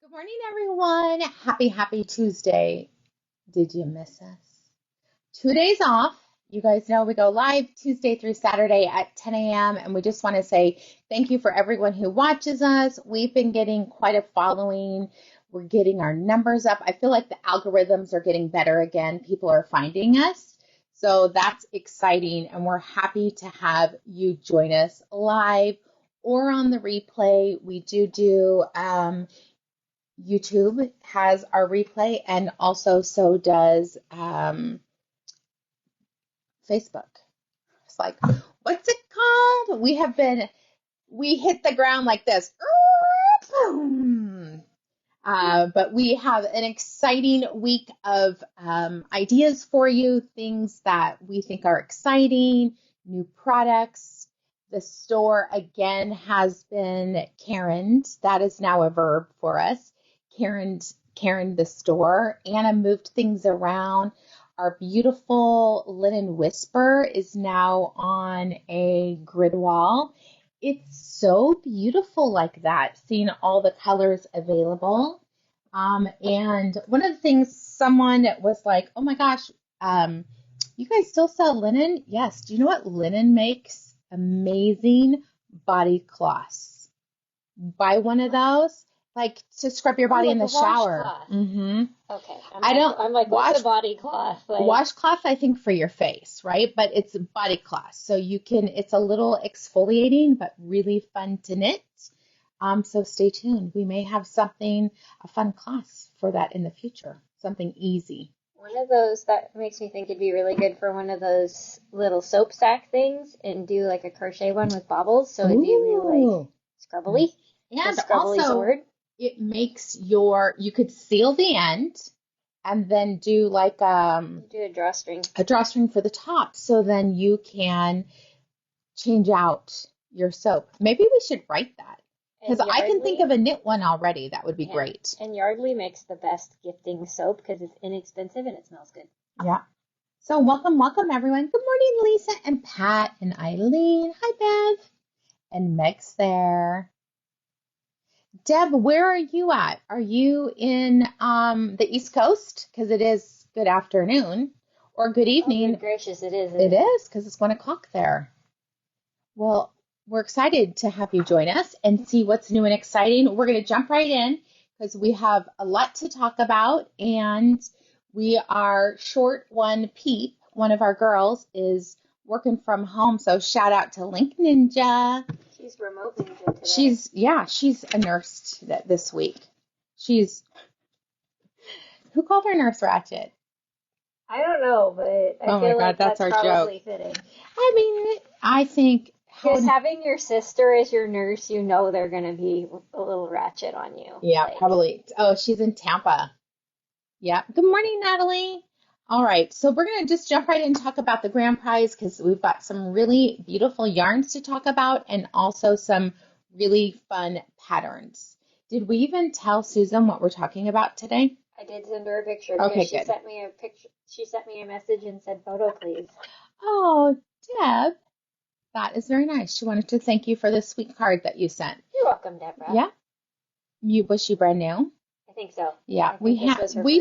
Good morning, everyone. Happy Tuesday. Did you miss us? 2 days off. You guys know we go live Tuesday through Saturday at 10 a.m. And we just want to say thank you for everyone who watches us. We've been getting quite a following. We're getting our numbers up. I feel like the algorithms are getting better again. People are finding us. So that's exciting. And we're happy to have you join us live or on the replay. We do YouTube has our replay, and also so does Facebook. It's like, what's it called? We hit the ground like this. But we have an exciting week of ideas for you, things that we think are exciting, new products. The store again has been Karen'd. That is now a verb for us. Karen the store. Anna moved things around. Our beautiful linen whisper is now on a grid wall. It's so beautiful like that, seeing all the colors available. And one of the things someone was like, oh my gosh, you guys still sell linen? Yes. Do you know what linen makes? Amazing body cloths. Buy one of those. Like to scrub your body in the shower. Mm-hmm. Okay. I'm like, what's a body cloth? Washcloth, I think, for your face, right? But it's body cloth. So it's a little exfoliating, but really fun to knit. So stay tuned. We may have a fun class for that in the future. Something easy. One of those that makes me think it'd be really good for one of those little soap sack things and do like a crochet one with bobbles. So it'd be really scrubbly. And also, it makes you could seal the end and then do like do a drawstring for the top, so then you can change out your soap. Maybe we should write that, because I can think of a knit one already. That would be great. And Yardley makes the best gifting soap because it's inexpensive and it smells good. Yeah. So welcome everyone. Good morning, Lisa and Pat and Eileen. Hi, Bev. And Meg's there. Deb, where are you at? Are you in the East Coast? Because it is good afternoon or good evening. Oh, good gracious, it is. It is, because it's 1 o'clock there. Well, we're excited to have you join us and see what's new and exciting. We're going to jump right in because we have a lot to talk about, and we are short one Peep. One of our girls is working from home, so shout out to Link Ninja. She's remote ninja today. She's a nurse this week. Who called her Nurse Ratchet? I don't know, but I feel like that's our probably joke. Fitting. I mean, I think because having your sister as your nurse, you know they're going to be a little ratchet on you. Yeah, probably. Oh, she's in Tampa. Yeah. Good morning, Natalie. All right, so we're going to just jump right in and talk about the grand prize, because we've got some really beautiful yarns to talk about and also some really fun patterns. Did we even tell Susan what we're talking about today? I did send her a picture. Okay, she good. Sent me a picture. She sent me a message and said, "Photo, please." Oh, Deb, that is very nice. She wanted to thank you for the sweet card that you sent. You're welcome, Deborah. Yeah. Was she brand new? I think so. Yeah, we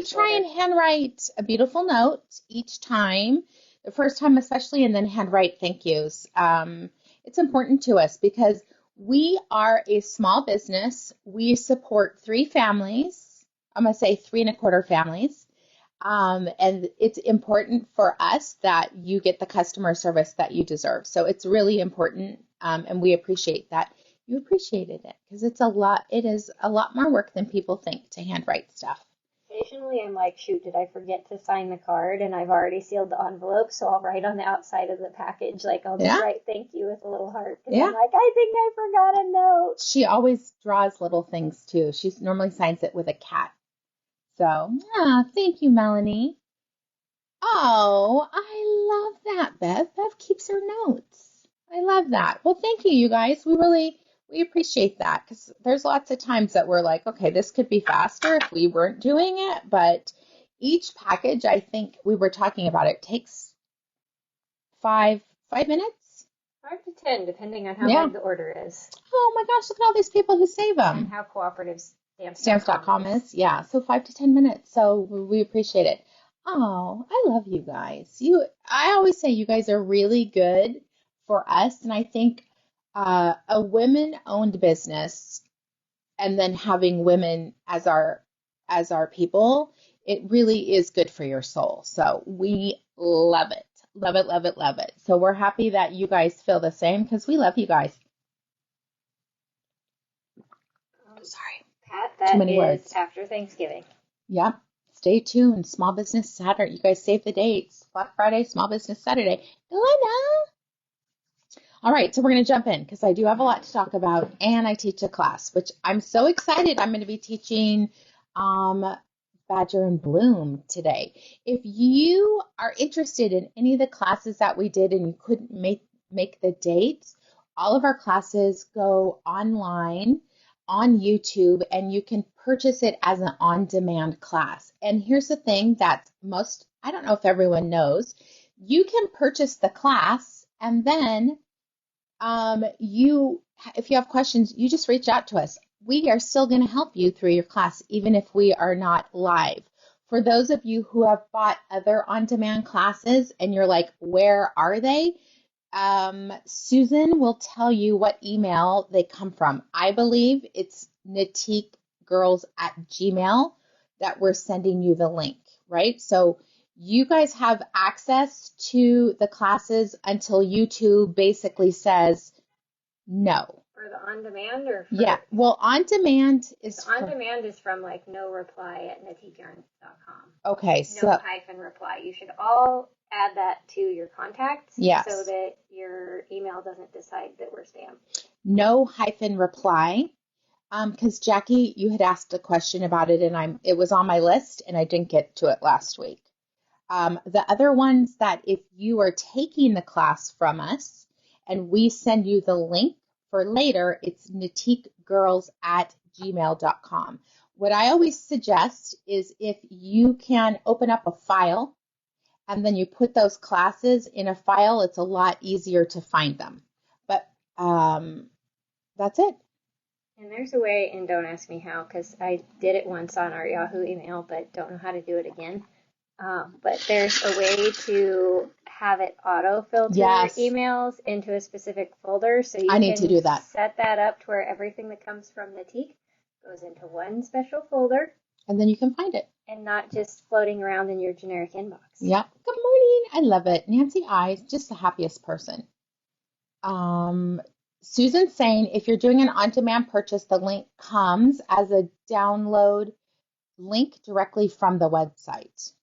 try and handwrite a beautiful note each time, the first time especially, and then handwrite thank yous. It's important to us because we are a small business. We support 3 families. I'm going to say 3 1/4 families. And it's important for us that you get the customer service that you deserve. So it's really important, and we appreciate that. You appreciated it, because it is a lot more work than people think to handwrite stuff. Occasionally I'm like, shoot, did I forget to sign the card? And I've already sealed the envelope, so I'll write on the outside of the package, like I'll just write thank you with a little heart. I'm like, I think I forgot a note. She always draws little things too. She normally signs it with a cat. So, thank you, Melanie. Oh, I love that, Bev. Bev keeps her notes. I love that. Well, thank you, you guys. We appreciate that, because there's lots of times that we're like, okay, this could be faster if we weren't doing it, but each package, I think we were talking about, it takes 5 minutes? 5 to 10, depending on how big the order is. Oh my gosh, look at all these people who save them. And how cooperative Stamps.com is. Yeah. So 5 to 10 minutes. So we appreciate it. Oh, I love you guys. I always say you guys are really good for us. And I think a women-owned business and then having women as our people, it really is good for your soul. So we love it. Love it, love it, love it. So we're happy that you guys feel the same because we love you guys. Sorry. Pat, that Too many words. After Thanksgiving. Yep. Stay tuned. Small Business Saturday. You guys save the dates. Black Friday, Small Business Saturday. All right, so we're going to jump in because I do have a lot to talk about, and I teach a class, which I'm so excited. I'm going to be teaching Badger and Bloom today. If you are interested in any of the classes that we did and you couldn't make the dates, all of our classes go online on YouTube, and you can purchase it as an on-demand class. And here's the thing that I don't know if everyone knows, you can purchase the class, and then if you have questions, you just reach out to us. We are still going to help you through your class, even if we are not live. For those of you who have bought other on-demand classes and you're like, where are they? Susan will tell you what email they come from. I believe it's NitiqueGirls@gmail that we're sending you the link, right? So you guys have access to the classes until YouTube basically says no. For the on-demand or for... Yeah, well, on-demand is from like no reply at nitiqueyarn.com. Okay, so no hyphen reply. You should all add that to your contacts. Yes. So that your email doesn't decide that we're spam. No hyphen reply. Because Jackie, you had asked a question about it, and it was on my list, and I didn't get to it last week. The other ones that if you are taking the class from us and we send you the link for later, it's nitiquegirls@gmail.com. What I always suggest is if you can open up a file and then you put those classes in a file, it's a lot easier to find them. But that's it. And there's a way, and don't ask me how, because I did it once on our Yahoo email, but don't know how to do it again. But there's a way to have it auto-filter emails into a specific folder. So you need to do that. Set that up to where everything that comes from Knitique goes into one special folder. And then you can find it. And not just floating around in your generic inbox. Yep. Good morning. I love it. Nancy I, just the happiest person. Susan's saying if you're doing an on-demand purchase, the link comes as a download link directly from the website.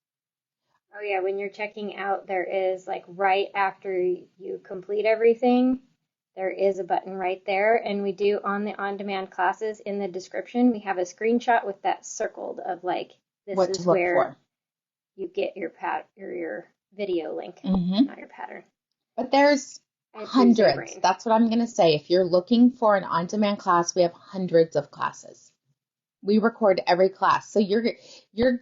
Oh yeah, when you're checking out, there is like right after you complete everything, there is a button right there. And we do on the on-demand classes in the description, we have a screenshot with that circled of like, this what is where you get your video link, not your pattern. But there's hundreds. That's what I'm going to say. If you're looking for an on-demand class, we have hundreds of classes. We record every class. So you're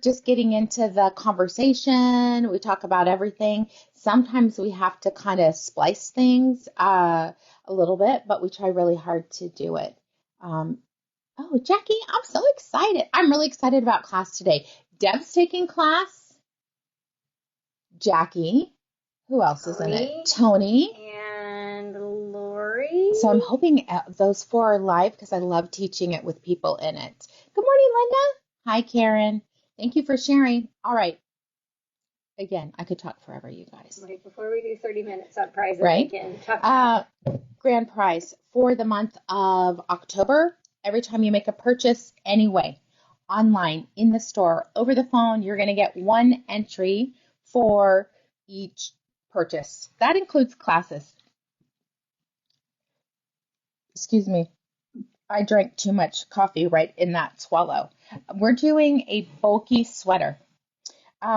just getting into the conversation. We talk about everything. Sometimes we have to kind of splice things a little bit, but we try really hard to do it. Oh, Jackie, I'm so excited. I'm really excited about class today. Deb's taking class. Jackie. Who else is in it? Tony. And Lori. So I'm hoping those four are live because I love teaching it with people in it. Good morning, Linda. Hi, Karen. Thank you for sharing. All right. Again, I could talk forever, you guys. Wait, before we do 30 minutes on prizes, right? Grand prize for the month of October. Every time you make a purchase anyway, online, in the store, over the phone, you're going to get one entry for each purchase. That includes classes. Excuse me. I drank too much coffee right in that swallow. We're doing a bulky sweater.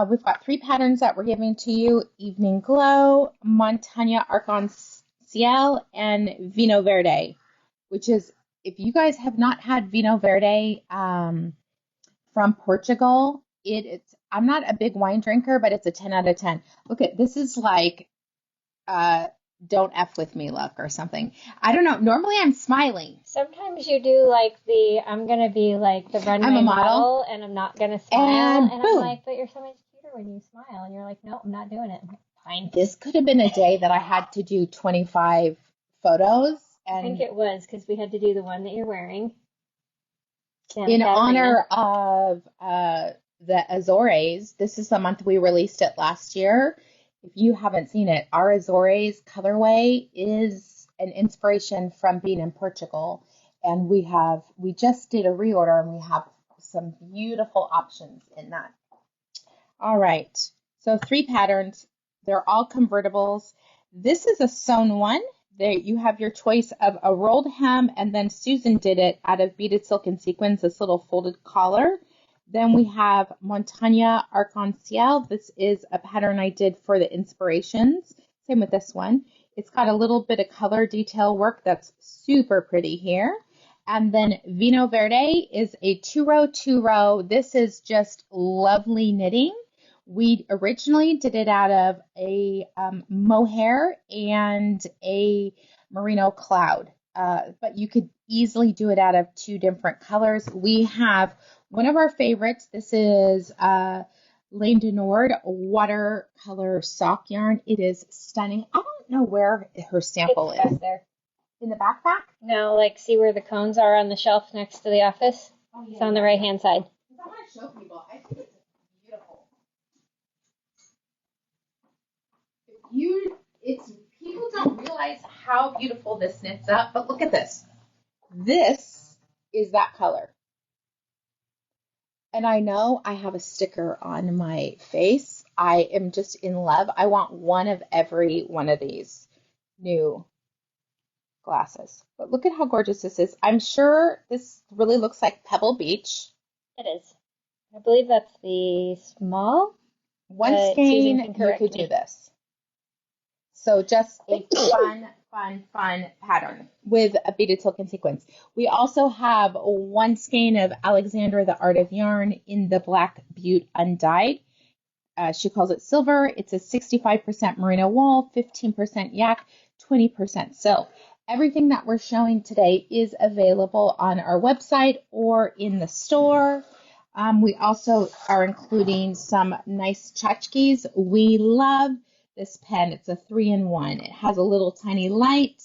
We've got 3 patterns that we're giving to you. Evening Glow, Montagne Arc En Ciel, and Vinho Verde, which is, if you guys have not had Vinho Verde from Portugal, I'm not a big wine drinker, but it's a 10 out of 10. Look at this. Is like don't F with me look or something. I don't know. Normally I'm smiling. Sometimes you do like I'm going to be like the runway I'm a model and I'm not going to smile. And boom. I'm like, but you're so much cuter when you smile. And you're like, no, I'm not doing it. I'm like, fine. This could have been a day that I had to do 25 photos. And I think it was because we had to do the one that you're wearing. In honor of the Azores. This is the month we released it last year. If you haven't seen it, our Azores colorway is an inspiration from being in Portugal. And we just did a reorder and we have some beautiful options in that. All right. So 3 patterns. They're all convertibles. This is a sewn one. There you have your choice of a rolled hem, and then Susan did it out of beaded silk and sequins, this little folded collar. Then we have Montagne Arc En Ciel. This is a pattern I did for the inspirations. Same with this one. It's got a little bit of color detail work that's super pretty here. And then Vinho Verde is a 2-row, 2-row. This is just lovely knitting. We originally did it out of a mohair and a merino cloud, but you could easily do it out of 2 different colors. We have one of our favorites. This is Laine du Nord watercolor sock yarn. It is stunning. I don't know where her sample is. Back there. In the backpack? No, like see where the cones are on the shelf next to the office? Oh, yeah. It's on the right-hand side. I want to show people. I think it's beautiful. People don't realize how beautiful this knits up, but look at this. This is that color. And I know I have a sticker on my face. I am just in love. I want one of every one of these new glasses. But look at how gorgeous this is. I'm sure this really looks like Pebble Beach. It is. I believe that's the small. One skein, you could do this. So just a fun pattern with a beaded silk and sequins. We also have one skein of Alexandra, the Art of Yarn, in the black Butte undyed. She calls it silver. It's a 65% merino wool, 15% yak, 20% silk. Everything that we're showing today is available on our website or in the store. We also are including some nice tchotchkes. We love this pen. It's a 3-in-1. It has a little tiny light.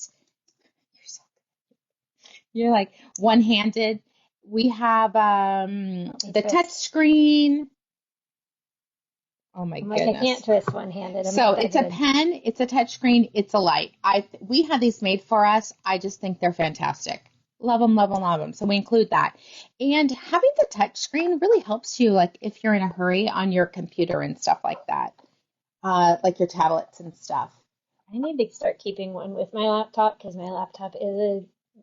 You're like one-handed. We have the touch screen. Oh my goodness. I can't twist one-handed. So it's a pen, it's a touch screen, it's a light. We had these made for us. I just think they're fantastic. Love them, love them, love them. So we include that. And having the touch screen really helps you, like if you're in a hurry on your computer and stuff like that, like your tablets and stuff. I need to start keeping one with my laptop because my laptop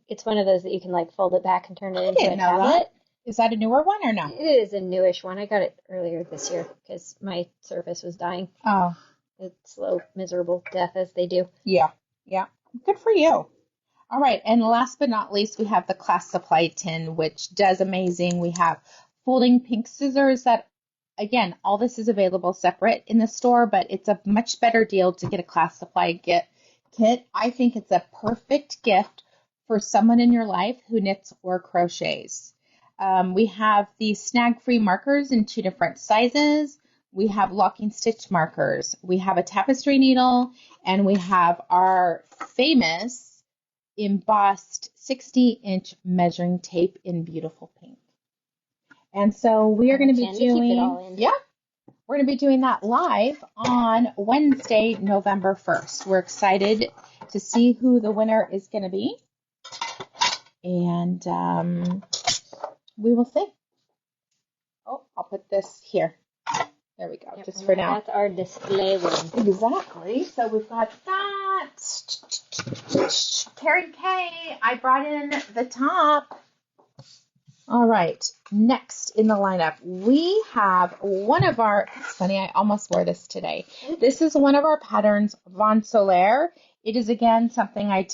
it's one of those that you can like fold it back and turn it into a tablet. That. Is that a newer one or no? It is a newish one. I got it earlier this year because my Surface was dying. Oh. It's slow, miserable death as they do. Yeah. Good for you. All right. And last but not least, we have the Class Supply tin, which does amazing. We have folding pink scissors that, again, all this is available separate in the store, but it's a much better deal to get a Class Supply kit. I think it's a perfect gift for someone in your life who knits or crochets. We have these snag-free markers in 2 different sizes. We have locking stitch markers. We have a tapestry needle, and we have our famous embossed 60-inch measuring tape in beautiful pink. And so we are going to be we're going to be doing that live on Wednesday, November 1st. We're excited to see who the winner is going to be. And we will see. Oh, I'll put this here. There we go, just for now. That's our display one. Exactly. So we've got that. Carrie K, I brought in the top. All right. Next in the lineup, we have one of our, it's funny, I almost wore this today. This is one of our patterns, Von Soliare. It is, again, something I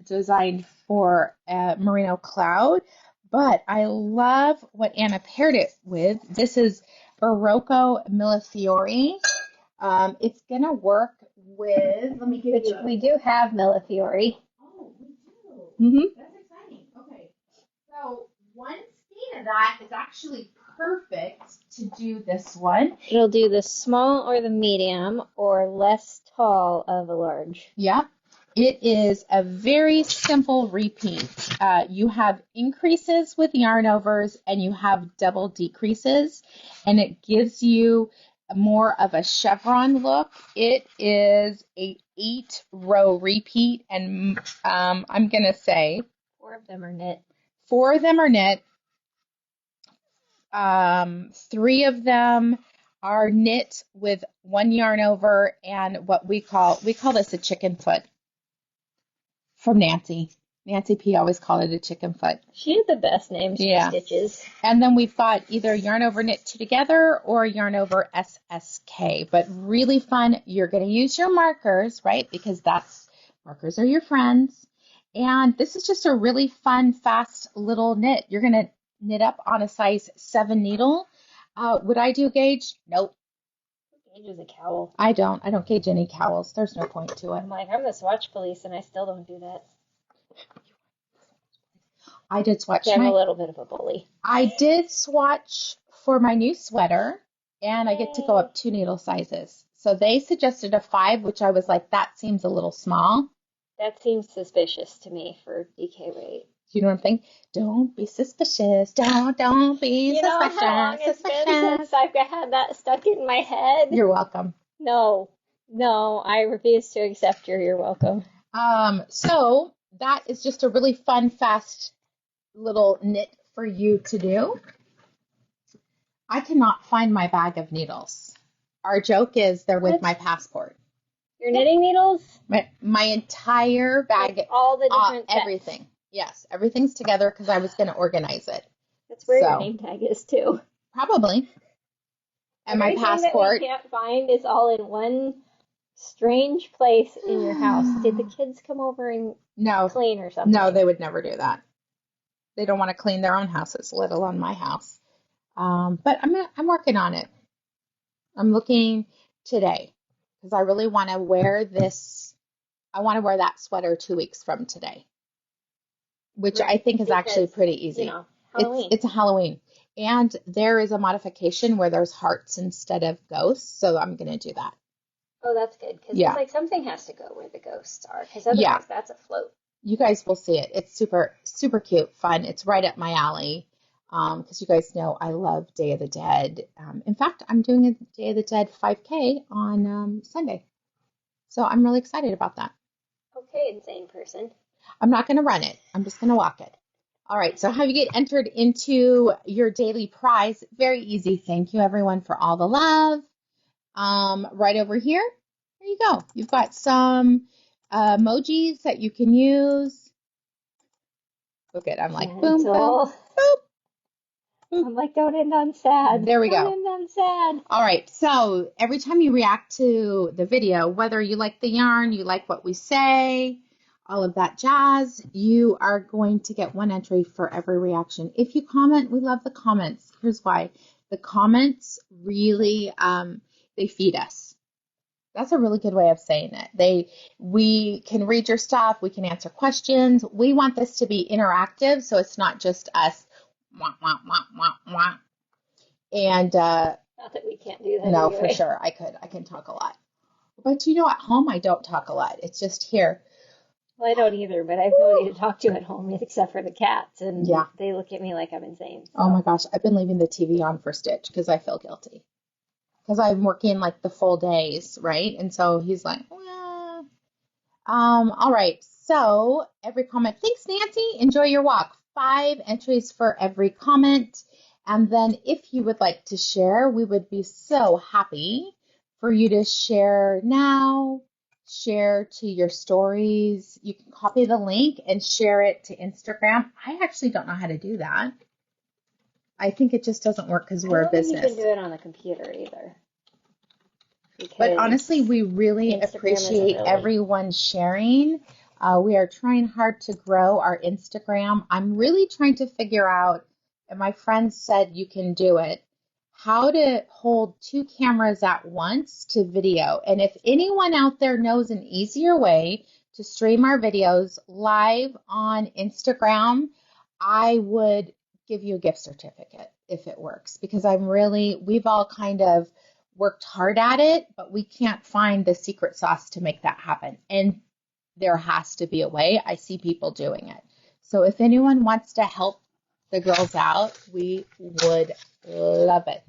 designed for a merino cloud. But I love what Anna paired it with. This is Barocco Millefiori. It's going to work with, let me give Which you we do have Millefiori. Oh, we do. Mm-hmm. That's exciting. Okay. So one skein of that is actually perfect to do this one. It'll do the small or the medium or less tall of a large. Yep. It is a very simple repeat. You have increases with yarn overs and you have double decreases, and it gives you more of a chevron look. It is a 8-row repeat, and I'm going to say 4 of them are knit. 4 of them are knit. 3 of them are knit with 1 yarn over and what we call this a chicken foot from Nancy. Nancy P always called it a chicken foot. She had the best names for stitches. And then we've got either yarn over knit together or yarn over SSK, but really fun. You're going to use your markers, right? Because markers are your friends. And this is just a really fun, fast little knit. You're going to knit up on a size 7 needle. Would I do gauge? Nope. Gauge is a cowl. I don't gauge any cowls. There's no point to it. I'm like, I'm the swatch police and I still don't do that. I did swatch. I'm a little bit of a bully. I did swatch for my new sweater, and I get to go up 2 needle sizes. So they suggested a 5, which I was like, that seems a little small. That seems suspicious to me for DK weight. You know what I'm thinking? Don't be suspicious. Don't be suspicious. You know how long it's been since I've had that stuck in my head? You're welcome. No, I refuse to accept you're welcome. So that is just a really fun, fast little knit for you to do. I cannot find my bag of needles. Our joke is they're with my passport. Your knitting needles? My entire bag. Like all the different everything. Yes, everything's together because I was going to organize it. That's where your name tag is too. Probably. And my passport. That we can't find is all in one strange place in your house. Did the kids come over and clean or something? No, they would never do that. They don't want to clean their own houses, let alone my house. But I'm working on it. I'm looking today because I really want to wear this. I want to wear that sweater 2 weeks from today, which I think is actually pretty easy. Halloween. It's a Halloween. And there is a modification where there's hearts instead of ghosts, so I'm going to do that. Oh, that's good, because it's like something has to go where the ghosts are, because otherwise that's a float. You guys will see it. It's super, super cute, fun. It's right up my alley, because you guys know I love Day of the Dead. In fact, I'm doing a Day of the Dead 5K on Sunday, so I'm really excited about that. Okay, insane person. I'm not going to run it. I'm just going to walk it. All right, so how you get entered into your daily prize? Very easy. Thank you, everyone, for all the love. Right over here, there you go. You've got some emojis that you can use. Look at, I'm like, boom, boom, boop. I'm like, don't end on sad. There we go. Don't end on sad. All right, so every time you react to the video, whether you like the yarn, you like what we say, all of that jazz, you are going to get 1 entry for every reaction. If you comment, we love the comments. Here's why. The comments really, they feed us. That's a really good way of saying it. We can read your stuff. We can answer questions. We want this to be interactive, so it's not just us. Wah, wah, wah, wah, wah. And not that we can't do that. No, anyway. for sure. I can talk a lot. But at home I don't talk a lot. It's just here. Well, I don't either, but I have nobody to talk to at home except for the cats, and they look at me like I'm insane. So. Oh my gosh, I've been leaving the TV on for Stitch because I feel guilty. Because I'm working like the full days, right? And so he's like, well. All right. So every comment, thanks, Nancy. Enjoy your walk. 5 entries for every comment. And then if you would like to share, we would be so happy for you to share now, share to your stories. You can copy the link and share it to Instagram. I actually don't know how to do that. I think it just doesn't work because we're a business. I don't think you can do it on the computer either. But honestly, we really appreciate everyone sharing. We are trying hard to grow our Instagram. I'm really trying to figure out, and my friend said you can do it, how to hold two cameras at once to video. And if anyone out there knows an easier way to stream our videos live on Instagram, I would give you a gift certificate if it works, because we've all kind of worked hard at it, but we can't find the secret sauce to make that happen. And there has to be a way. I see people doing it. So if anyone wants to help the girls out, we would love it.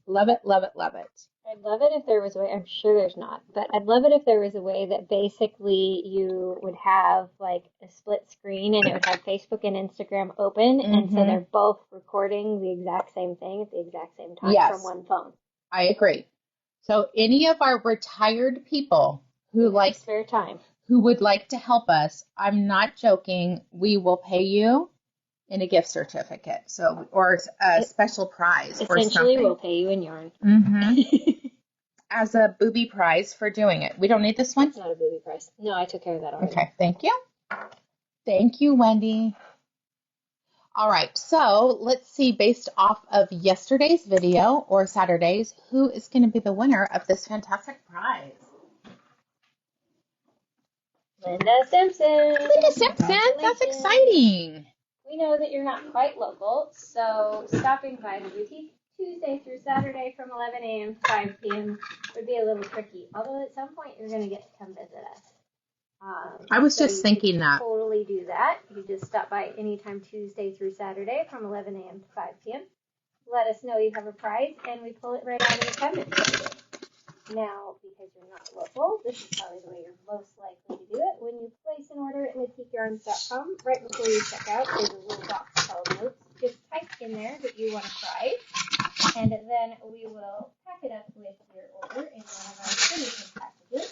Love it, love it, love it. I'd love it if there was a way, I'm sure there's not, but I'd love it if there was a way that basically you would have like a split screen and it would have Facebook and Instagram open, and so they're both recording the exact same thing at the exact same time from one phone. I agree. So any of our retired people who like spare time, who would like to help us, I'm not joking, we will pay you in a gift certificate, or a special prize or something. Essentially, we'll pay you in yarn. As a booby prize for doing it. We don't need this one? It's not a booby prize. No, I took care of that already. Okay, thank you. Thank you, Wendy. All right, so let's see, based off of yesterday's video or Saturday's, who is going to be the winner of this fantastic prize? Linda Simpson. Linda Simpson, that's exciting. We know that you're not quite local, so stopping by the boutique Tuesday through Saturday from 11 a.m. to 5 p.m. would be a little tricky. Although at some point you're going to get to come visit us. I was just thinking that. Totally do that. You just stop by anytime Tuesday through Saturday from 11 a.m. to 5 p.m. Let us know you have a prize, and we pull it right out of the cabinet. Now, because you're not local, this is probably the way you're most likely to do it. When you place an order at NitiqueYarns.com, right before you check out, there's a little box called Notes. Just type in there that you want a prize, and then we will pack it up with your order in one of our finishing packages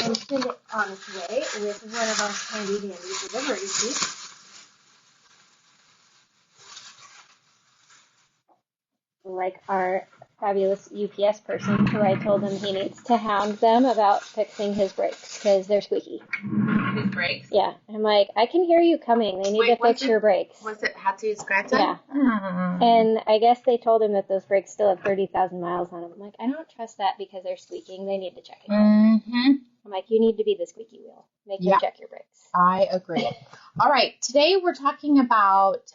and send it on its way with one of our handy dandy delivery sheets. Like our fabulous UPS person who I told him he needs to hound them about fixing his brakes because they're squeaky. His brakes? Yeah. I'm like, I can hear you coming. They need to fix your brakes. Was it Hatsu Scratch-On? Yeah. And I guess they told him that those brakes still have 30,000 miles on them. I'm like, I don't trust that because they're squeaking. They need to check it out. I'm like, you need to be the squeaky wheel. Make them check your brakes. I agree. All right. Today we're talking about...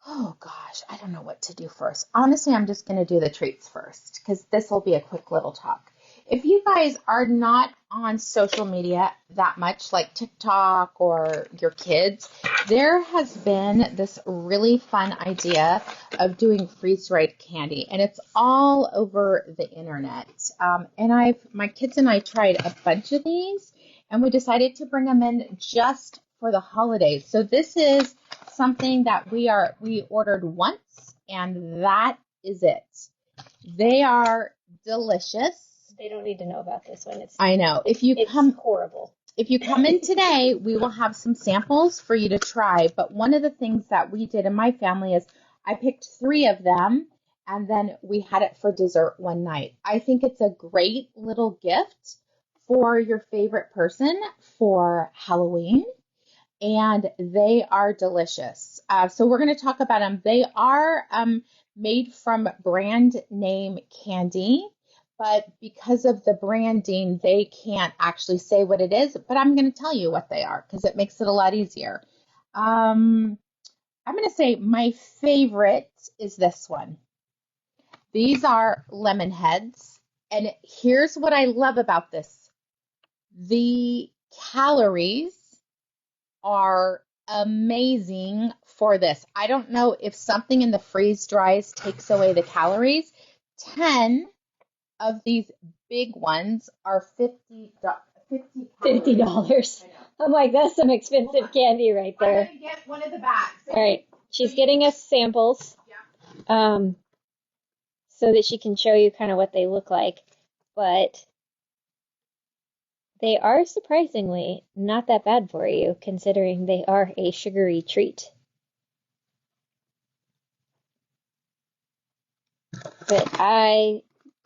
oh gosh, I don't know what to do first. Honestly, I'm just going to do the treats first because this will be a quick little talk. If you guys are not on social media that much, like TikTok or your kids, there has been this really fun idea of doing freeze-dried candy, and it's all over the internet. And my kids and I tried a bunch of these, and we decided to bring them in just for the holidays. So this is something that we ordered once, and that is it. They are delicious. They don't need to know about this one. I know. It's horrible. If you come in today, we will have some samples for you to try. But one of the things that we did in my family is I picked 3 of them, and then we had it for dessert one night. I think it's a great little gift for your favorite person for Halloween. And they are delicious. So we're going to talk about them. They are made from brand name candy, but because of the branding, they can't actually say what it is. But I'm going to tell you what they are because it makes it a lot easier. I'm going to say my favorite is this one. These are lemon heads. And here's what I love about this. The calories are amazing for this. I don't know if something in the freeze dries takes away the calories. 10 of these big ones are $50. I'm like, that's some expensive candy right there. I'm going to get one of the bags. All right. She's getting us samples so that she can show you kind of what they look like. But they are surprisingly not that bad for you, considering they are a sugary treat.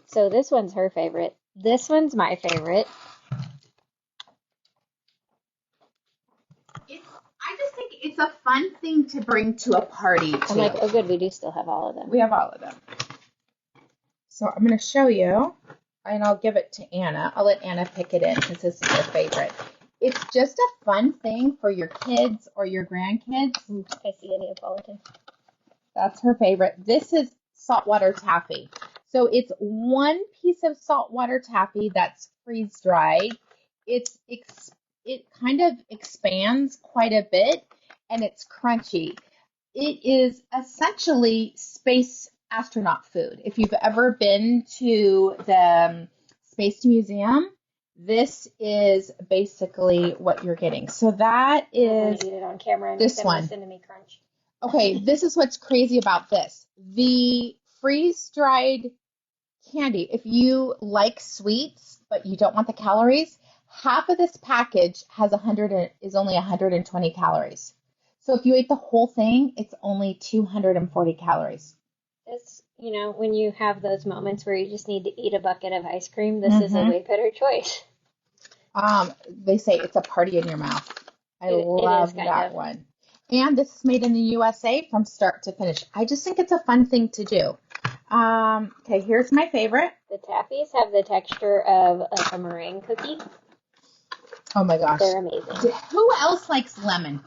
So this one's her favorite. This one's my favorite. I just think It's a fun thing to bring to a party, too. I'm like, oh, good, we do still have all of them. We have all of them. So I'm going to show you, and I'll give it to Anna. I'll let Anna pick it in because this is her favorite. It's just a fun thing for your kids or your grandkids. I see a Neapolitan. That's her favorite. This is saltwater taffy. So it's one piece of saltwater taffy that's freeze dried. It kind of expands quite a bit, and it's crunchy. It is essentially space astronaut food. If you've ever been to the Space Museum, this is basically what you're getting. So that is, I'm gonna eat it on camera and this one. Listen to me crunch. Okay, this is what's crazy about this. The freeze-dried candy, if you like sweets, but you don't want the calories, half of this package is only 120 calories. So if you ate the whole thing, it's only 240 calories. It's, when you have those moments where you just need to eat a bucket of ice cream, this is a way better choice. They say it's a party in your mouth. I love that one. And this is made in the USA from start to finish. I just think it's a fun thing to do. Okay, here's my favorite. The taffies have the texture of like a meringue cookie. Oh my gosh. They're amazing. Who else likes lemon?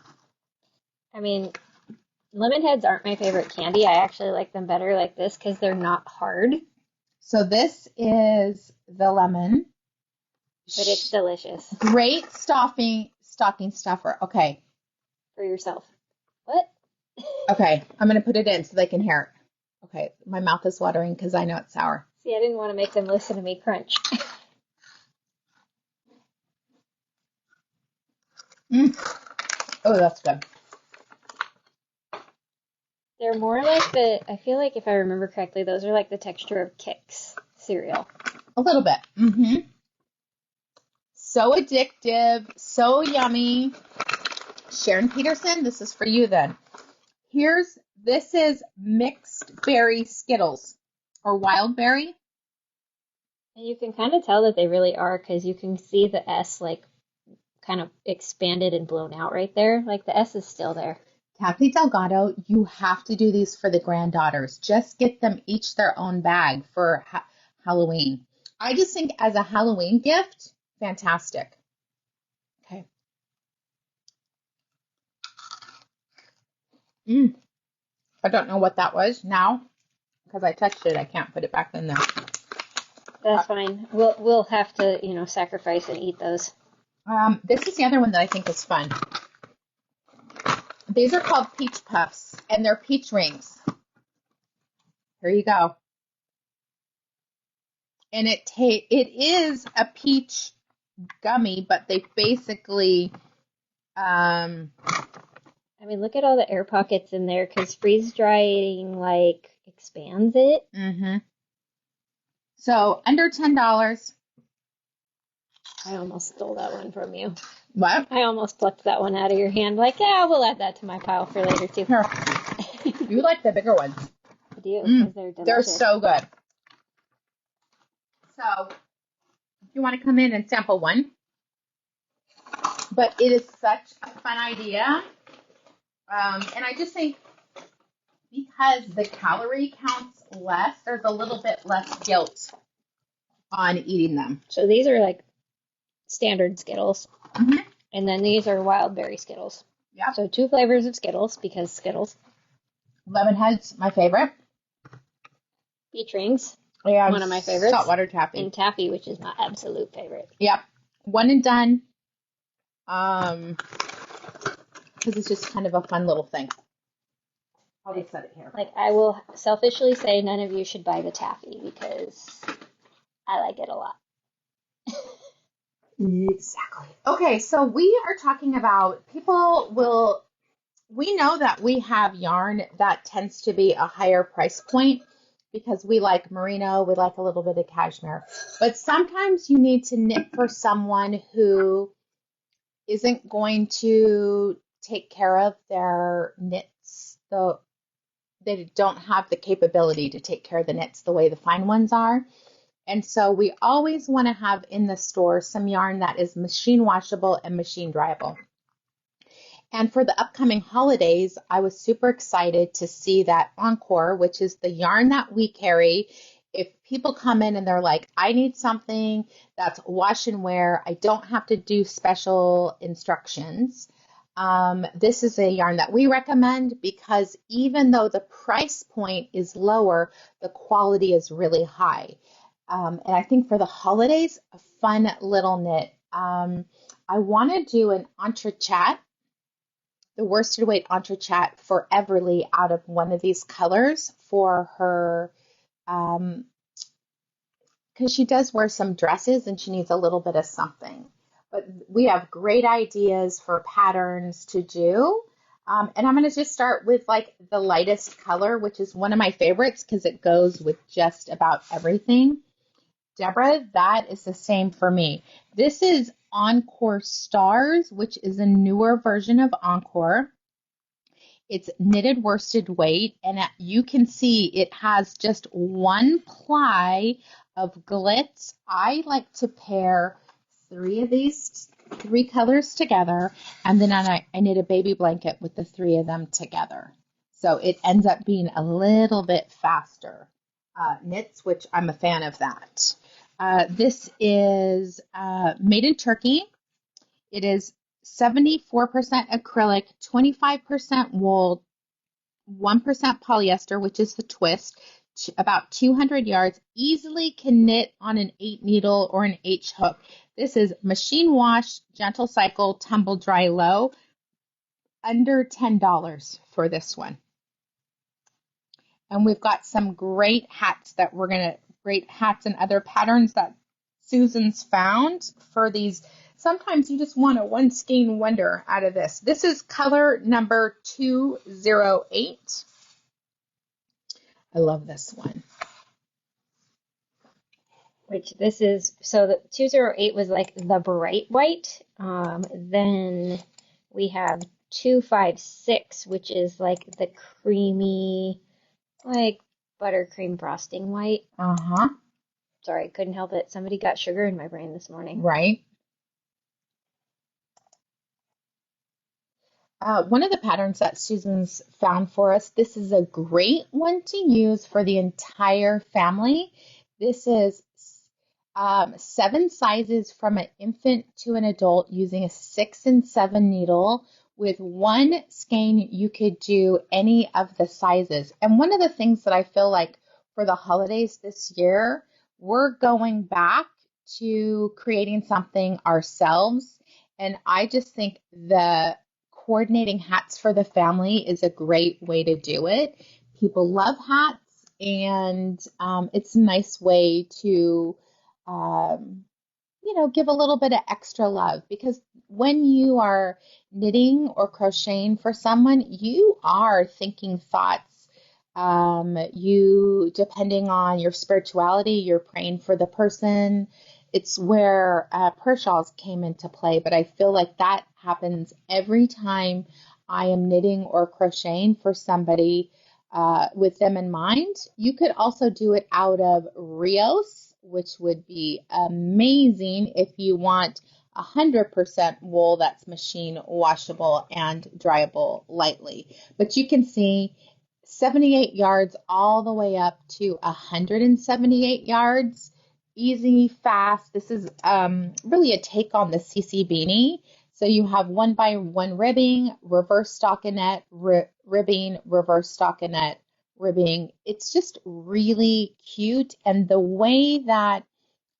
I mean, lemon heads aren't my favorite candy. I actually like them better like this because they're not hard. So this is the lemon. But it's delicious. Great stocking stuffer. Okay. For yourself. What? Okay, I'm going to put it in so they can hear it. Okay, my mouth is watering because I know it's sour. See, I didn't want to make them listen to me crunch. Oh, that's good. They're more like I feel like if I remember correctly, those are like the texture of Kix cereal. A little bit. Mm-hmm. So addictive, so yummy. Sharon Peterson, this is for you then. This is mixed berry Skittles or wild berry. And you can kind of tell that they really are because you can see the S like kind of expanded and blown out right there. Like the S is still there. Kathy Delgado, you have to do these for the granddaughters. Just get them each their own bag for Halloween. I just think as a Halloween gift, fantastic. Okay. I don't know what that was now because I touched it. I can't put it back in there. That's fine. We'll have to, sacrifice and eat those. This is the other one that I think is fun. These are called peach puffs, and they're peach rings. Here you go. And it is a peach gummy, but they basically, I mean, look at all the air pockets in there because freeze drying like expands it. Mm-hmm. So under $10. I almost stole that one from you. What? I almost plucked that one out of your hand. Like, yeah, we'll add that to my pile for later too. Here. You like the bigger ones. I do, because they're delicious. They're so good. So, if you want to come in and sample one. But it is such a fun idea. And I just think because the calorie counts less, there's a little bit less guilt on eating them. So these are like standard Skittles. Mm-hmm. And then these are wild berry Skittles. Yeah. So 2 flavors of Skittles because Skittles. Lemon Head's my favorite. Peach Rings. Yeah, one of my favorites. Saltwater Taffy. And Taffy, which is my absolute favorite. Yep. One and done. Because it's just kind of a fun little thing. I'll just set it here. Like, I will selfishly say none of you should buy the Taffy because I like it a lot. Exactly. Okay, so we are talking about we know that we have yarn that tends to be a higher price point because we like merino, we like a little bit of cashmere. But sometimes you need to knit for someone who isn't going to take care of their knits. They don't have the capability to take care of the knits the way the fine ones are. And so we always want to have in the store some yarn that is machine washable and machine dryable. And for the upcoming holidays, I was super excited to see that Encore, which is the yarn that we carry. If people come in and they're like, I need something that's wash and wear, I don't have to do special instructions. This is a yarn that we recommend because even though the price point is lower, the quality is really high. And I think for the holidays, a fun little knit. I want to do an entrechat, the worsted weight entrechat for Everly out of one of these colors for her, because she does wear some dresses and she needs a little bit of something. But we have great ideas for patterns to do. And I'm going to just start with like the lightest color, which is one of my favorites because it goes with just about everything. Deborah, that is the same for me. This is Encore Starz, which is a newer version of Encore. It's knitted worsted weight, and you can see it has just one ply of glitz. I like to pair three colors together, and then I knit a baby blanket with the three of them together. So it ends up being a little bit faster knits, which I'm a fan of that. This is made in Turkey. It is 74% acrylic, 25% wool, 1% polyester, which is the twist, about 200 yards, easily can knit on an 8 needle or an H hook. This is machine wash, gentle cycle, tumble dry low, under $10 for this one. And we've got some great hats great hats and other patterns that Susan's found for these. Sometimes you just want a one skein wonder out of this. This is color number 208. I love this one. Which this is, so the 208 was like the bright white. Then we have 256, which is like the creamy, like buttercream frosting white. Uh-huh. Sorry, couldn't help it. Somebody got sugar in my brain this morning. Right. One of the patterns that Susan's found for us, this is a great one to use for the entire family. This is 7 sizes from an infant to an adult using a 6 and 7 needle. With one skein, you could do any of the sizes. And one of the things that I feel like for the holidays this year, we're going back to creating something ourselves. And I just think the coordinating hats for the family is a great way to do it. People love hats, and it's a nice way to give a little bit of extra love, because when you are knitting or crocheting for someone, you are thinking thoughts. Depending on your spirituality, you're praying for the person. It's where purse shawls came into play, but I feel like that happens every time I am knitting or crocheting for somebody with them in mind. You could also do it out of Rios, which would be amazing if you want 100% wool that's machine washable and dryable lightly. But you can see 78 yards all the way up to 178 yards. Easy, fast. This is really a take on the CC beanie. So you have 1x1 ribbing, reverse stockinette, ribbing, reverse stockinette, ribbing. It's just really cute. And the way that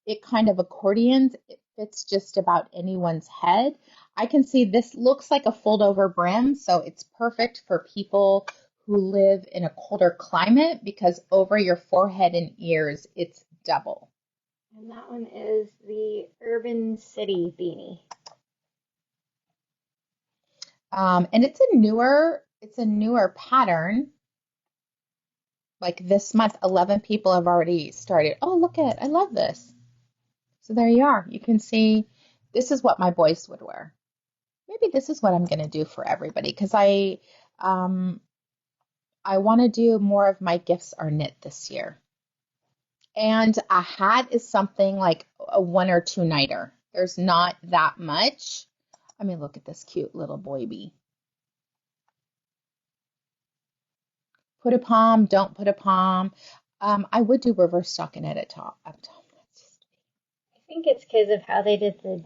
it kind of accordions, it fits just about anyone's head. I can see this looks like a fold over brim, so it's perfect for people who live in a colder climate because over your forehead and ears, it's double. And that one is the Urban City beanie. And it's a newer pattern. Like this month, 11 people have already started. Oh, look at it. I love this. So there you are. You can see this is what my boys would wear. Maybe this is what I'm going to do for everybody, because I want to do more of my gifts are knit this year. And a hat is something like a 1 or 2 nighter. There's not that much. I mean, look at this cute little boy bee. Put a palm, don't put a palm. I would do reverse stockinette at top. Up top. I think it's because of how they did the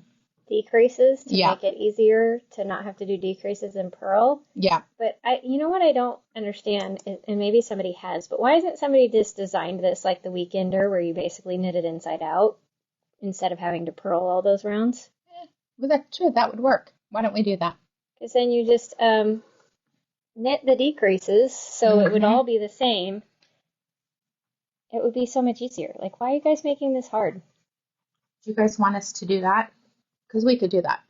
decreases to Yeah, make it easier to not have to do decreases in purl. yeah. But you know what I don't understand, and maybe somebody has, but why isn't somebody just designed this like the Weekender, where you basically knit it inside out instead of having to purl all those rounds? Well, that's true. That would work. Why don't we do that? Because then you just knit the decreases, so it would all be the same. It would be so much easier. Like, why are you guys making this hard? Do you guys want us to do that? Because we could do that.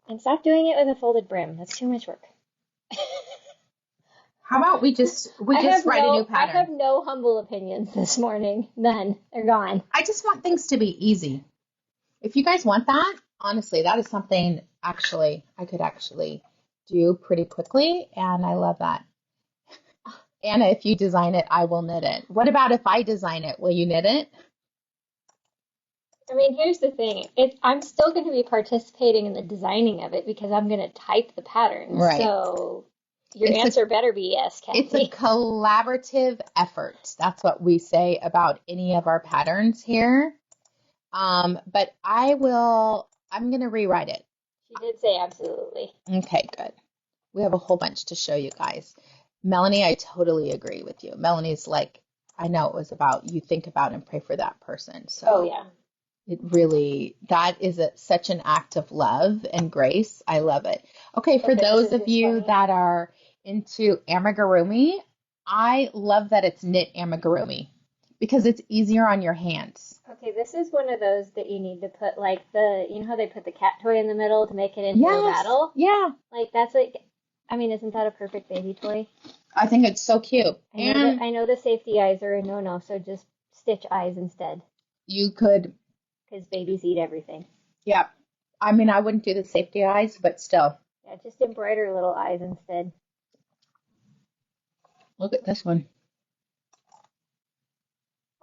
And stop doing it with a folded brim. That's too much work. How about we just write a new pattern? I have no humble opinions this morning. None. They're gone. I just want things to be easy. If you guys want that, honestly, that is something I could actually do pretty quickly, and I love that. Anna, if you design it, I will knit it. What about if I design it? Will you knit it? I mean, here's the thing. I'm still going to be participating in the designing of it because I'm going to type the patterns. Right. So your answer better be yes, Kathy. It's a collaborative effort. That's what we say about any of our patterns here. But I'm going to rewrite it. She did say absolutely. Okay, good. We have a whole bunch to show you guys. Melanie, I totally agree with you. Melanie's like, I know it was about, you think about and pray for that person. So oh, yeah. It really, that is such an act of love and grace. I love it. Okay, for those of you that are into amigurumi, I love that it's knit amigurumi because it's easier on your hands. Okay, this is one of those that you need to put like you know how they put the cat toy in the middle to make it into a battle? Yeah. Like that's like, I mean, isn't that a perfect baby toy? I think it's so cute. I know the safety eyes are a no-no, so just stitch eyes instead. You could. Because babies eat everything. Yeah. I mean, I wouldn't do the safety eyes, but still. Yeah, just embroider little eyes instead. Look at this one.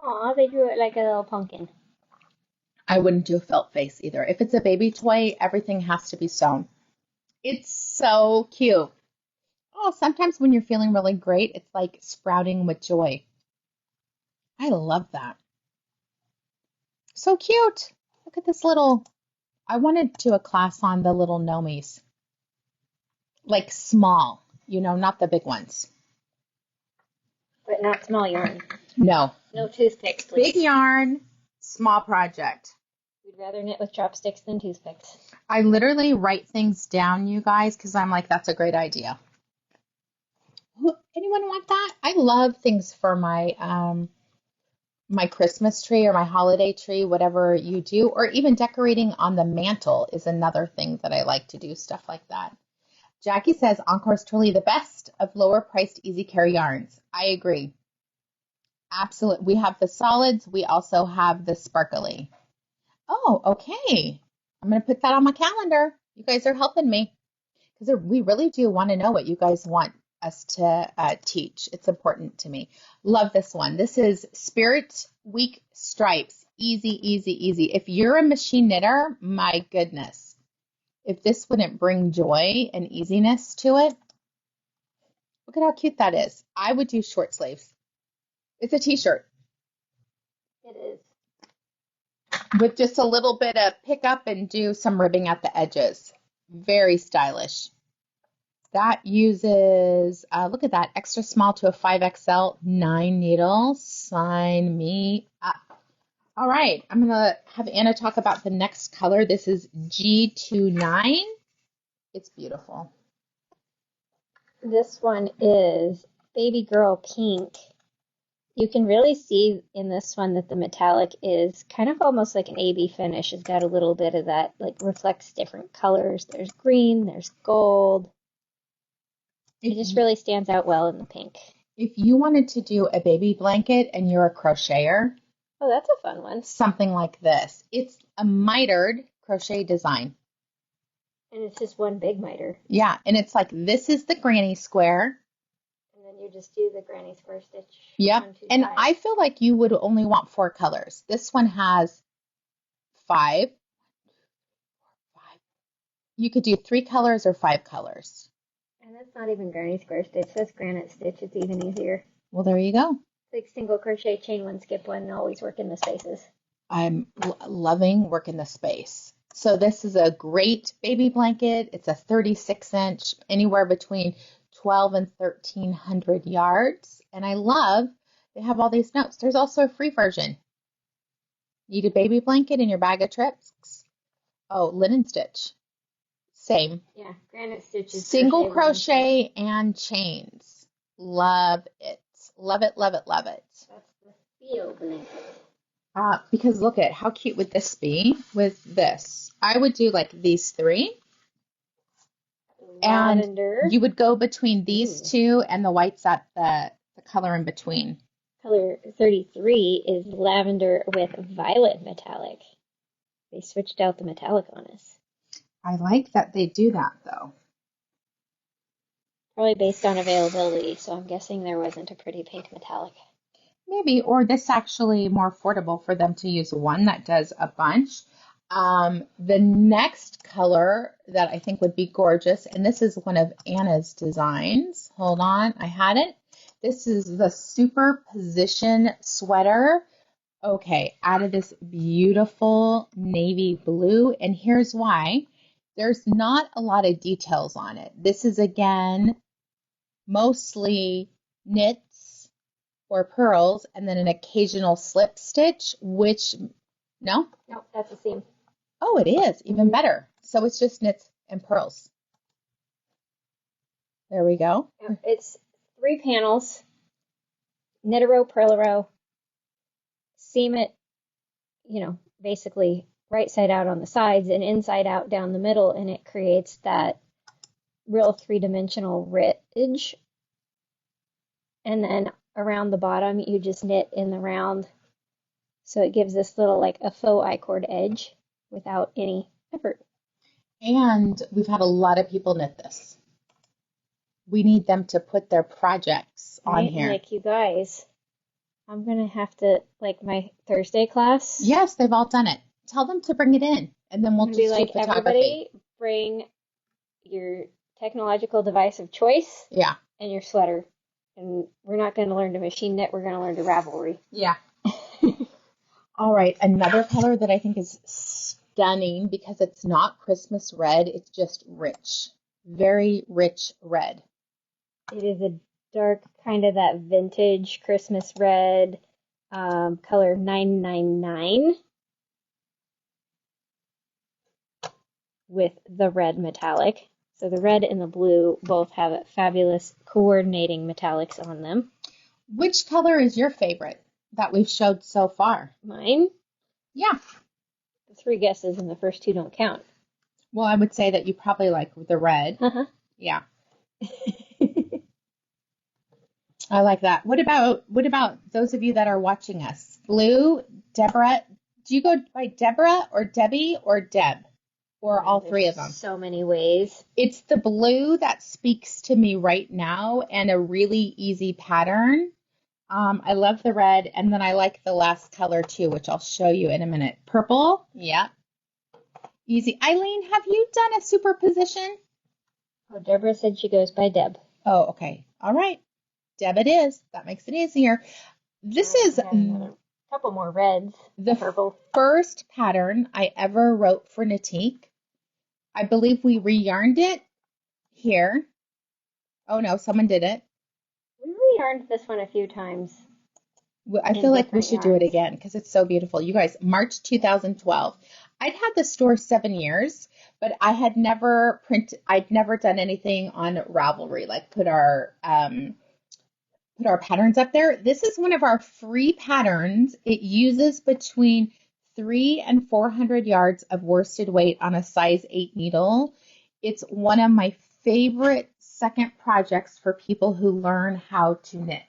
Aw, they drew it like a little pumpkin. I wouldn't do a felt face either. If it's a baby toy, everything has to be sewn. It's so cute. Oh, sometimes when you're feeling really great, it's like sprouting with joy. I love that. So cute. Look at this little, I wanted to do a class on the little gnomies. Like small, not the big ones. But not small yarn. No. No toothpicks, please. Big yarn, small project. We'd rather knit with chopsticks than toothpicks. I literally write things down, you guys, because I'm like, that's a great idea. Anyone want that? I love things for my my Christmas tree or my holiday tree, whatever you do, or even decorating on the mantle is another thing that I like to do, stuff like that. Jackie says Encore is truly the best of lower priced easy care yarns. I agree. Absolutely. We have the solids. We also have the sparkly. Oh, okay. I'm going to put that on my calendar. You guys are helping me because we really do want to know what you guys want us to teach. It's important to me. Love this one. This is Spirit Week Stripes. Easy, easy, easy. If you're a machine knitter, my goodness. If this wouldn't bring joy and easiness to it, look at how cute that is. I would do short sleeves. It's a t-shirt. It is. With just a little bit of pick up and do some ribbing at the edges. Very stylish. That uses, look at that, extra small to a 5XL, 9 needles. Sign me up. All right, I'm going to have Anna talk about the next color. This is G29. It's beautiful. This one is Baby Girl Pink. You can really see in this one that the metallic is kind of almost like an AB finish. It's got a little bit of that, like reflects different colors. There's green, there's gold. It just really stands out well in the pink. If you wanted to do a baby blanket and you're a crocheter, oh, that's a fun one. Something like this. It's a mitered crochet design. And it's just one big miter. Yeah, and it's like this is the granny square. And then you just do the granny square stitch. Yep, and I feel like you would only want 4 colors. This one has 5. You could do 3 colors or 5 colors. And And that's not even granny square stitch. That's granite stitch. It's even easier. Well, there you go. Like single crochet, chain one, skip one, and always work in the spaces. I'm loving working the space. So this is a great baby blanket. It's a 36-inch, anywhere between 12 and 1,300 yards. And I love they have all these notes. There's also a free version. Need a baby blanket in your bag of tricks? Oh, linen stitch. Same. Yeah, granite stitch is Single crochet and chains. Love it. Love it, love it, love it. That's the feel blanket. Because look at how cute would this be with this? I would do like these three. Lavender. And you would go between these two and the whites at the color in between. Color 33 is lavender with violet metallic. They switched out the metallic on us. I like that they do that though. Probably based on availability, so I'm guessing there wasn't a pretty pink metallic. Maybe, or this actually more affordable for them to use one that does a bunch. The next color that I think would be gorgeous, and this is one of Anna's designs. Hold on, I had it. This is the Superposition sweater. Okay, out of this beautiful navy blue, and here's why. There's not a lot of details on it. This is, again, mostly knits or pearls, and then an occasional slip stitch, which, no? No, that's a seam. Oh, it is, even better. So it's just knits and pearls. There we go. Yeah, it's 3 panels, knit a row, purl a row, seam it, basically right side out on the sides and inside out down the middle, and it creates that real 3-dimensional ridge. And then around the bottom, you just knit in the round. So it gives this little, like a faux I-cord edge without any effort. And we've had a lot of people knit this. We need them to put their projects on here. Like you guys, I'm going to have to, like my Thursday class. Yes, they've all done it. Tell them to bring it in, and then we'll just do photography. Everybody bring your technological device of choice. Yeah. And your sweater. And we're not going to learn to machine knit. We're going to learn to Ravelry. Yeah. All right. Another color that I think is stunning because it's not Christmas red. It's just rich. Very rich red. It is a dark, kind of that vintage Christmas red, color 999 with the red metallic. So the red and the blue both have fabulous coordinating metallics on them. Which color is your favorite that we've showed so far? Mine? Yeah. The 3 guesses and the first 2 don't count. Well, I would say that you probably like the red. Uh-huh. Yeah. I like that. What about those of you that are watching us? Blue, Deborah. Do you go by Deborah or Debbie or Deb? Or all 3 of them? So many ways. It's the blue that speaks to me right now and a really easy pattern. I love the red, and then I like the last color too, which I'll show you in a minute. Purple, yeah. Easy. Eileen, have you done a superposition? Oh, Deborah said she goes by Deb. Oh, okay. All right. Deb it is. That makes it easier. This is a couple more reds. The purple. First pattern I ever wrote for Knitique. I believe we re-yarned it here. Oh no, someone did it. We re-yarned this one a few times. I feel like we should do it again because it's so beautiful. You guys, March 2012. I'd had the store 7 years, but I'd never done anything on Ravelry, like put our patterns up there. This is one of our free patterns. It uses between 300 and 400 yards of worsted weight on a size 8 needle. It's one of my favorite second projects for people who learn how to knit.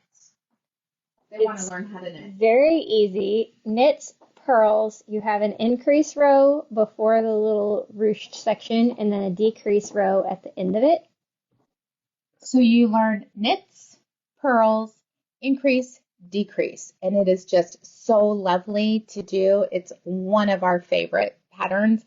They want to learn how to knit. Very easy. Knits, purls. You have an increase row before the little ruched section and then a decrease row at the end of it. So you learn knits, purls, increase, decrease, and it is just so lovely to do. It's one of our favorite patterns.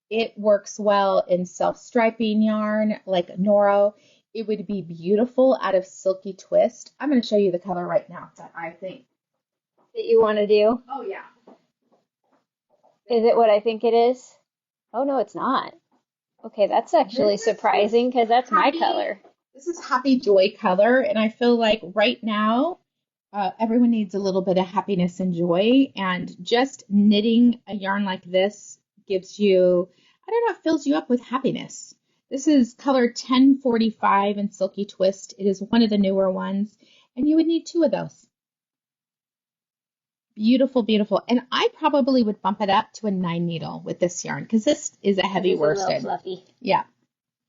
It works well in self-striping yarn like Noro. It would be beautiful out of Silky Twist. I'm going to show you the color right now that I think. That you want to do? Oh, yeah. Is it what I think it is? Oh, no, it's not. Okay, that's actually surprising because that's my color. This is Happy Joy color, and I feel like right now everyone needs a little bit of happiness and joy, and just knitting a yarn like this gives you, I don't know, it fills you up with happiness. This is color 1045 in Silky Twist. It is one of the newer ones, and you would need 2 of those. Beautiful, beautiful. And I probably would bump it up to a 9 needle with this yarn because this is a heavy worsted. It's a little fluffy. Yeah.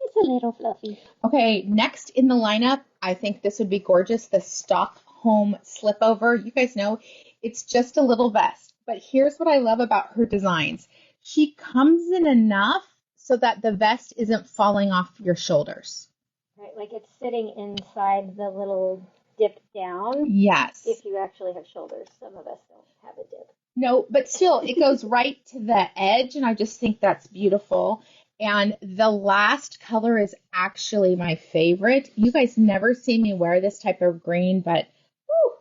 It's a little fluffy. Okay, next in the lineup, I think this would be gorgeous. The Stockholm Slipover. You guys know it's just a little vest. But here's what I love about her designs. She comes in enough so that the vest isn't falling off your shoulders. Right, like it's sitting inside the little dip down. Yes. If you actually have shoulders. Some of us don't have a dip. No, but still, it goes right to the edge, and I just think that's beautiful. And the last color is actually my favorite. You guys never see me wear this type of green, but whew,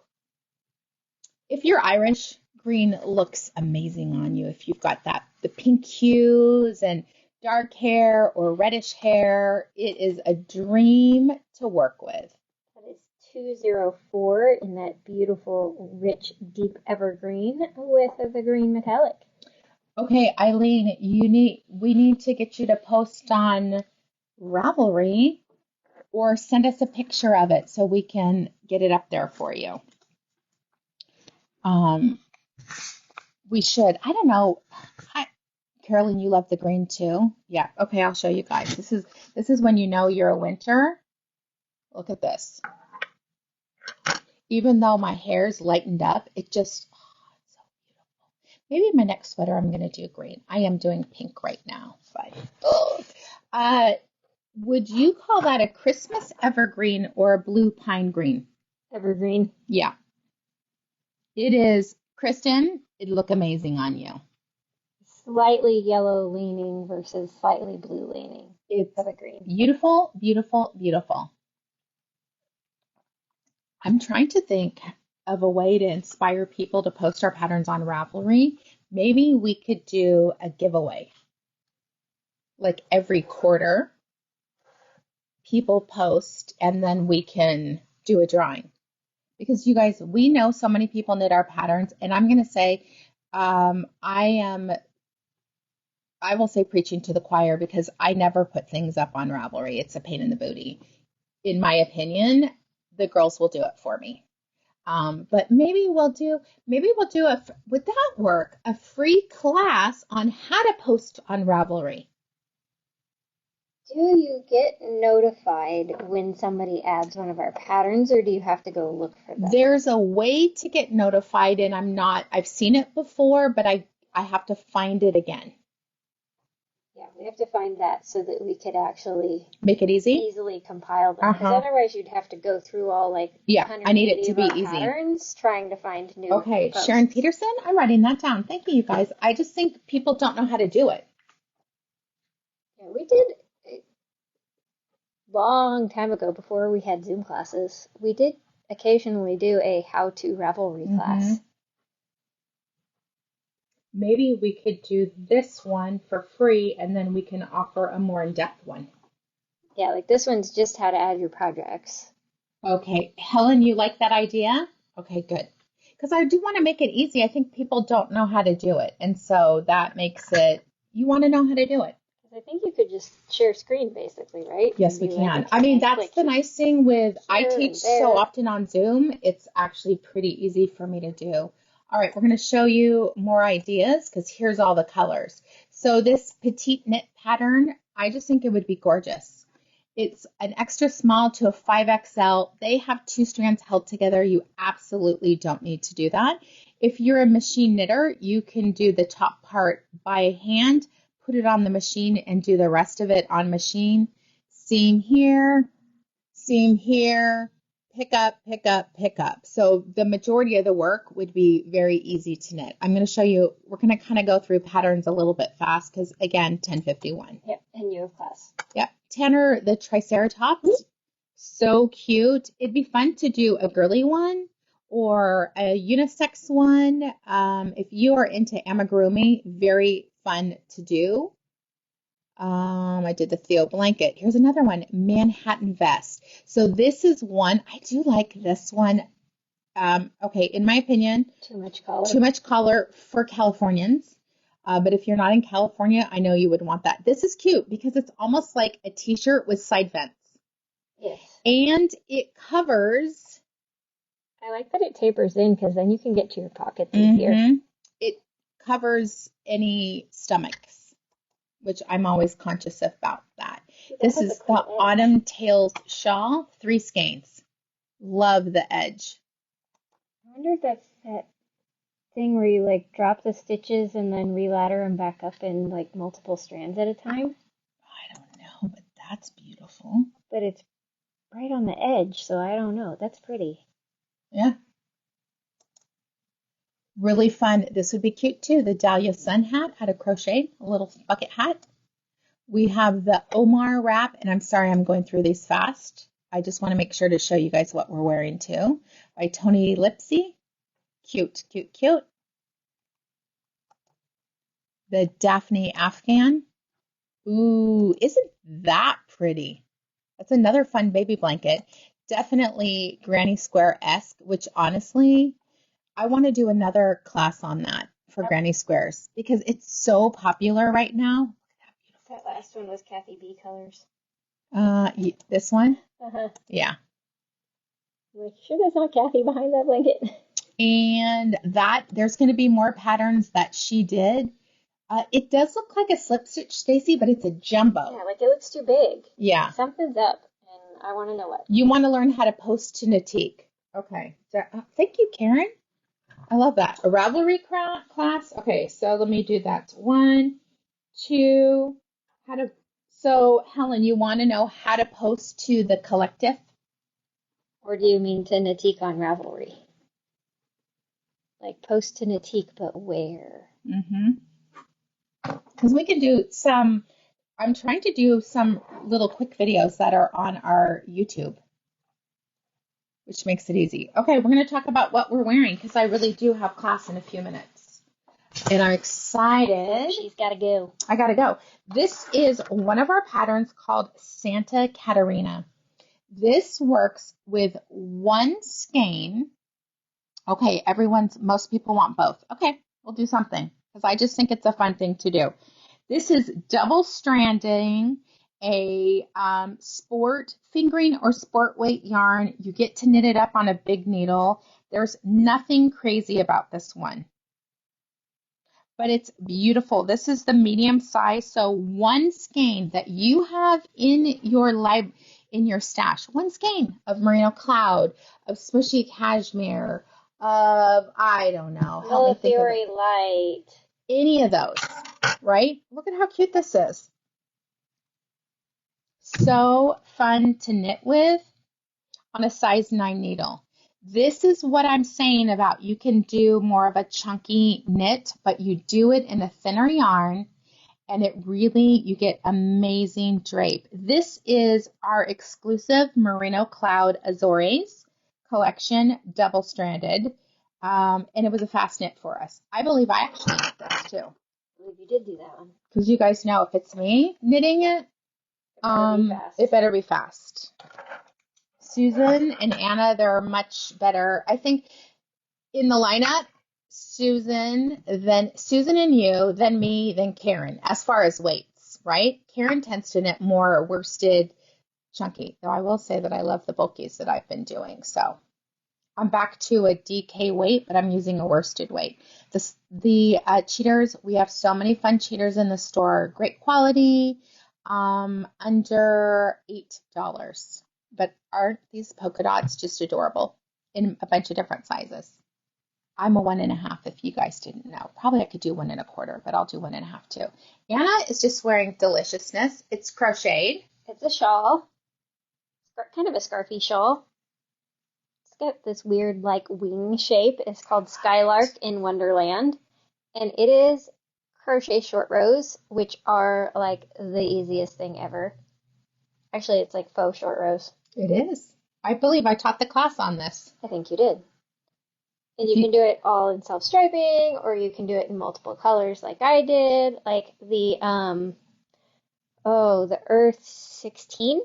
if you're Irish, green looks amazing on you. If you've got the pink hues and dark hair or reddish hair, it is a dream to work with. That is 204 in that beautiful, rich, deep evergreen with the green metallic. Okay, Eileen, we need to get you to post on Ravelry or send us a picture of it so we can get it up there for you. We should. I don't know. Carolyn, you love the green too? Yeah. Okay, I'll show you guys. This is when you know you're a winter. Look at this. Even though my hair's lightened up, it just, it's so beautiful. Maybe my next sweater I'm going to do green. I am doing pink right now, but would you call that a Christmas evergreen or a blue pine green? Evergreen. Yeah. It is. Kristen, it'd look amazing on you. Slightly yellow leaning versus slightly blue leaning. It's evergreen. Beautiful, beautiful, beautiful. I'm trying to think of a way to inspire people to post our patterns on Ravelry. Maybe we could do a giveaway. Like every quarter, people post and then we can do a drawing. Because you guys, we know so many people knit our patterns, and I'm going to say, I will say preaching to the choir because I never put things up on Ravelry. It's a pain in the booty. In my opinion, the girls will do it for me. But maybe we'll do would that work? A free class on how to post on Ravelry. Do you get notified when somebody adds one of our patterns, or do you have to go look for them? There's a way to get notified, and I've seen it before, but I have to find it again. Yeah, we have to find that so that we could actually make it easily compile them. Because otherwise you'd have to go through all I need it to be easy. Patterns trying to find new Okay, posts. Sharon Peterson, I'm writing that down. Thank you, guys. I just think people don't know how to do it. Yeah, we did a long time ago before we had Zoom classes. We did occasionally do a how-to Ravelry class. Maybe we could do this one for free, and then we can offer a more in-depth one. Yeah, like this one's just how to add your projects. Okay. Helen, you like that idea? Okay, good. Because I do want to make it easy. I think people don't know how to do it. And so that makes it, you want to know how to do it. I think you could just share screen, basically, right? Yes, we can. I mean, that's the nice thing with, I teach so often on Zoom, it's actually pretty easy for me to do. All right, we're going to show you more ideas because here's all the colors. So this petite knit pattern, I just think it would be gorgeous. It's an extra small to a 5XL. They have 2 strands held together. You absolutely don't need to do that. If you're a machine knitter, you can do the top part by hand, put it on the machine, and do the rest of it on machine. Seam here, pick up, pick up, pick up. So the majority of the work would be very easy to knit. I'm going to show you, we're going to kind of go through patterns a little bit fast because, again, 10:51. Yep, and you have class. Yep. Tanner, the Triceratops. So cute. It'd be fun to do a girly one or a unisex one. If you are into amigurumi, very fun to do. I did the Theo blanket. Here's another one, Manhattan vest. So this is one, I do like this one. Okay, in my opinion, Too much color. too much color for Californians. But if you're not in California, I know you would want that. This is cute because it's almost like a t-shirt with side vents. Yes. And it covers. I like that it tapers in because then you can get to your pockets easier. It covers any stomachs, which I'm always conscious about that. This is the Autumn Tales shawl, 3 skeins. Love the edge. I wonder if that's that thing where you like drop the stitches and then reladder them back up in like multiple strands at a time. I don't know, but that's beautiful. But it's right on the edge, so I don't know. That's pretty. Yeah. Really fun. This would be cute too. The Dahlia sun hat out of crochet, a little bucket hat. We have the Omar wrap, and I'm sorry I'm going through these fast. I just want to make sure to show you guys what we're wearing too. By Tony Lipsy. Cute, cute, cute. The Daphne Afghan. Ooh, isn't that pretty? That's another fun baby blanket. Definitely Granny Square-esque, which honestly, I want to do another class on that for Granny Squares because it's so popular right now. That last one was Kathy B colors. This one? Uh-huh. Yeah. Like, sure there's not Kathy behind that blanket. And that there's going to be more patterns that she did. It does look like a slip stitch, Stacy, but it's a jumbo. Yeah, like it looks too big. Yeah. Something's up, and I want to know what. You want to learn how to post to Knitique. Okay. Thank you, Karen. I love that. A Ravelry class. Okay, so let me do that. 1, 2, so Helen, you want to know how to post to the collective? Or do you mean to Knitique on Ravelry? Like post to Knitique, but where? Because we can do some, I'm trying to do some little quick videos that are on our YouTube, which makes it easy. Okay, we're going to talk about what we're wearing because I really do have class in a few minutes. And I'm excited. She's got to go. I got to go. This is one of our patterns called Santa Catarina. This works with 1 skein. Okay, most people want both. Okay, we'll do something because I just think it's a fun thing to do. This is double stranding a sport fingering or sport weight yarn. You get to knit it up on a big needle. There's nothing crazy about this one, but it's beautiful. This is the medium size, so 1 skein that you have in your stash, 1 skein of merino cloud, of smushy cashmere, of I don't know, help me think of it. Light. Any of those, right? Look at how cute this is. So fun to knit with on a size 9 needle. This is what I'm saying about you can do more of a chunky knit, but you do it in a thinner yarn and you get amazing drape. This is our exclusive Merino Cloud Azores collection, double stranded. And it was a fast knit for us. I believe I actually knit this too. I believe you did do that one. Because you guys know if it's me knitting it, it better be fast. Susan and Anna, they're much better. I think in the lineup, Susan and you, then me, then Karen, as far as weights, right? Karen tends to knit more worsted, chunky, though I will say that I love the bulkies that I've been doing. So I'm back to a DK weight, but I'm using a worsted weight. The cheaters, we have so many fun cheaters in the store. Great quality, under $8. But aren't these polka dots just adorable in a bunch of different sizes? I'm a 1.5 if you guys didn't know. Probably I could do 1 1/4, but I'll do 1.5 too. Anna is just wearing deliciousness. It's crocheted. It's a shawl. Kind of a scarfy shawl. It's got this weird like wing shape. It's called Skylark in Wonderland. And it is crochet short rows, which are like the easiest thing ever. Actually, it's like faux short rows. It is. I believe I taught the class on this. I think you did. And you can do it all in self-striping, or you can do it in multiple colors like I did. Like the Earth 16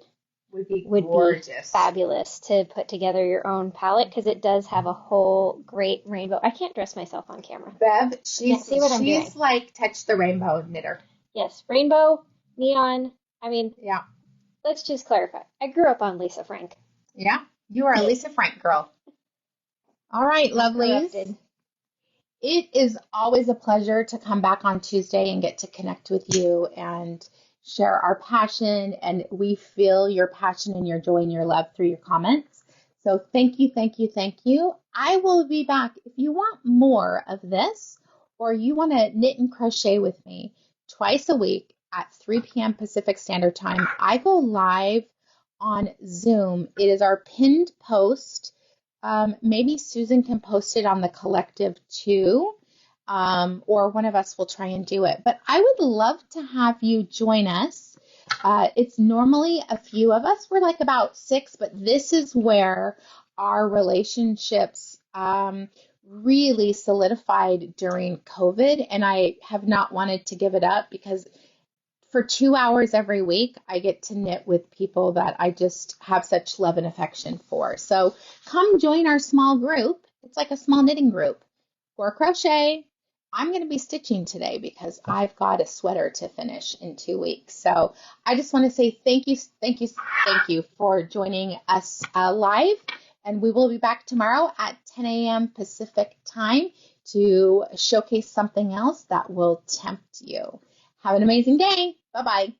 Would be would gorgeous. be fabulous to put together your own palette because it does have a whole great rainbow. I can't dress myself on camera. Bev, Can't see what I'm doing. she's like Touch the Rainbow knitter. Yes, rainbow, neon. I mean, Yeah. let's just clarify. I grew up on Lisa Frank. Yeah. You are a Lisa Frank girl. All right, lovelies. Corrupted. It is always a pleasure to come back on Tuesday and get to connect with you and share our passion. And we feel your passion and your joy and your love through your comments. So thank you, thank you, thank you. I will be back. If you want more of this or you want to knit and crochet with me twice a week at 3 p.m. Pacific Standard Time, I go live on Zoom. It is our pinned post. Maybe Susan can post it on the collective too, or one of us will try and do it. But I would love to have you join us. It's normally a few of us. We're like about 6, but this is where our relationships really solidified during COVID, and I have not wanted to give it up because for 2 hours every week, I get to knit with people that I just have such love and affection for. So come join our small group. It's like a small knitting group for crochet. I'm going to be stitching today because I've got a sweater to finish in 2 weeks. So I just want to say thank you, thank you, thank you for joining us live. And we will be back tomorrow at 10 a.m. Pacific time to showcase something else that will tempt you. Have an amazing day. Bye-bye.